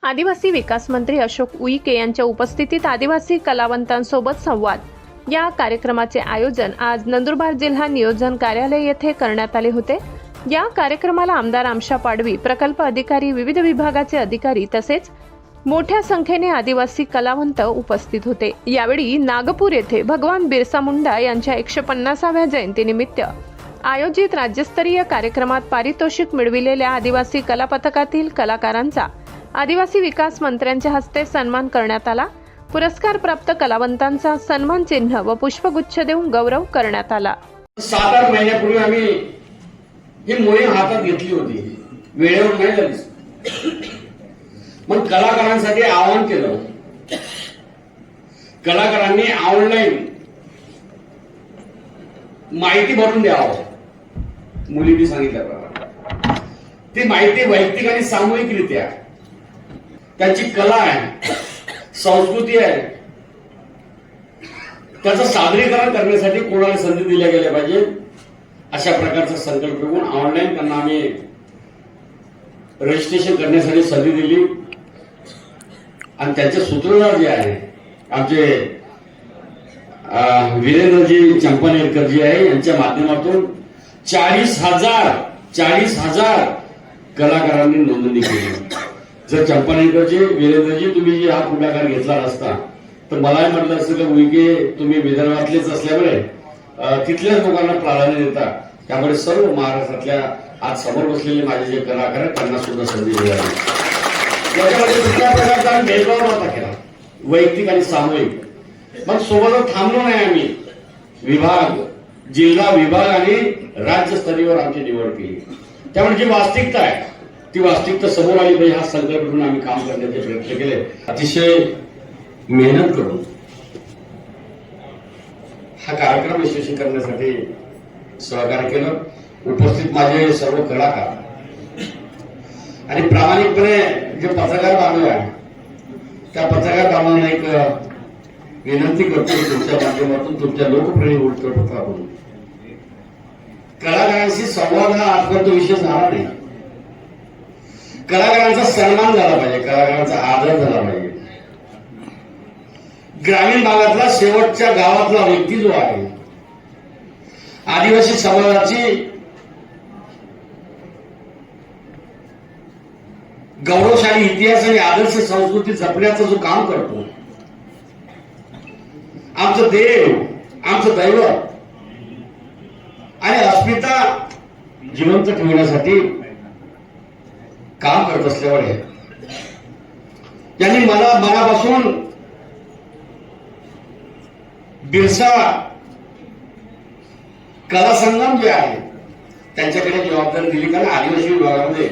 आदिवासी विकास मंत्री अशोक उईके यांच्या उपस्थितीत आदिवासी कलावंतांसोबत संवाद या कार्यक्रमाचे आयोजन आज नंदुरबार जिल्हा नियोजन कार्यालय येथे करण्यात आले होते। या कार्यक्रमाला आमदार आमशा पाडवी, प्रकल्प अधिकारी, विविध विभागाचे अधिकारी तसेच मोठ्या संख्येने आदिवासी कलावंत उपस्थित होते। यावेळी नागपूर येथे भगवान बिरसा मुंडा यांच्या 150व्या जयंतीनिमित्त आयोजित राज्यस्तरीय कार्यक्रमात पारितोषिक मिळविलेल्या आदिवासी कला पथकातील कलाकारांचा आदिवासी विकास मंत्र्यांच्या हस्ते सन्मान करण्यात आला। पुरस्कार प्राप्त कलावंतांचा सन्मान चिन्ह व पुष्पगुच्छ देऊन गौरव करण्यात आला। 7-8 महिन्यापूर्वी आम्ही ही मोहीम हातात घेतली होती, वेळेवर नाही झाली। मग कलाकारांसाठी आवाहन केलं, कलाकारांनी ऑनलाईन माहिती भरून द्यावं। मुलींनी सांगितल्याप्रमाणे ती माहिती वैयक्तिक आणि सामूहिकरित्या त्यांची कला आहे, संस्कृती आहे, त्याचं सादरीकरण करण्यासाठी कोणाला संधी दिल्या गेल्या पाहिजे अशा प्रकारचा संकल्प घेऊन ऑनलाईन त्यांना आम्ही रजिस्ट्रेशन करण्यासाठी संधी दिली। आणि त्यांचे सूत्रधार जे आहे आमचे वीरेंद्रजी चंपानेरकर जी आहे यांच्या माध्यमातून 40,000 कलाकारांनी नोंदणी केली। जर चंपानेरकरजी, वीरेंद्रजी तुम्ही जे हा पुढाकार घेतला असता तर मलाही म्हटलं असतं की उईके तुम्ही विदर्भातलेच असल्यामुळे तिथल्याच लोकांना प्राधान्य देता, त्यामुळे सर्व महाराष्ट्रातल्या आज समोर बसलेले माझे जे कलाकार आहेत त्यांना सुद्धा संधी मिळाली। त्याच्यामध्ये कुठल्या प्रकारचा भेदभाव नव्हता केला, वैयक्तिक आणि सामूहिक। मग सोबतच थांबलो नाही आम्ही, विभाग, जिल्हा विभाग आणि राज्यस्तरीयवर आमची निवड केली। त्यामुळे जी वास्तविकता आहे ती वास्तविकता समोर आली पाहिजे हा संकल्प घेऊन आम्ही काम करण्याचे प्रयत्न केले। अतिशय मेहनत करून हा कार्यक्रम यशस्वी करण्यासाठी सहकार्य केलं। उपस्थित माझे सर्व कलाकार आणि प्रामाणिकपणे जे पत्रकार बांधव आहे त्या पत्रकार बांधवांना एक विनंती करतो, तुमच्या माध्यमातून तुमच्या लोकप्रिय वृत्तपत्रातून कलाकारांशी संवाद हा आजपर्यंत विषय झाला नाही। कलाकारांचा सन्मान झाला पाहिजे, कलाकारांचा आदर झाला पाहिजे। ग्रामीण भागातला शेवटच्या गावातला व्यक्ती जो आहे, आदिवासी समाजाची गौरवशाली इतिहास आणि आदर्श संस्कृती जपण्याचं जो काम करतो, आमचं देव, आमचं दैवत आणि अस्मिता जिवंत ठेवण्यासाठी काम करत असल्यामुळे यांनी मला मनापासून बिरसा कला संगम जे आहे त्यांच्याकडे जबाबदारी दिली। कारण आदिवासी विभागामध्ये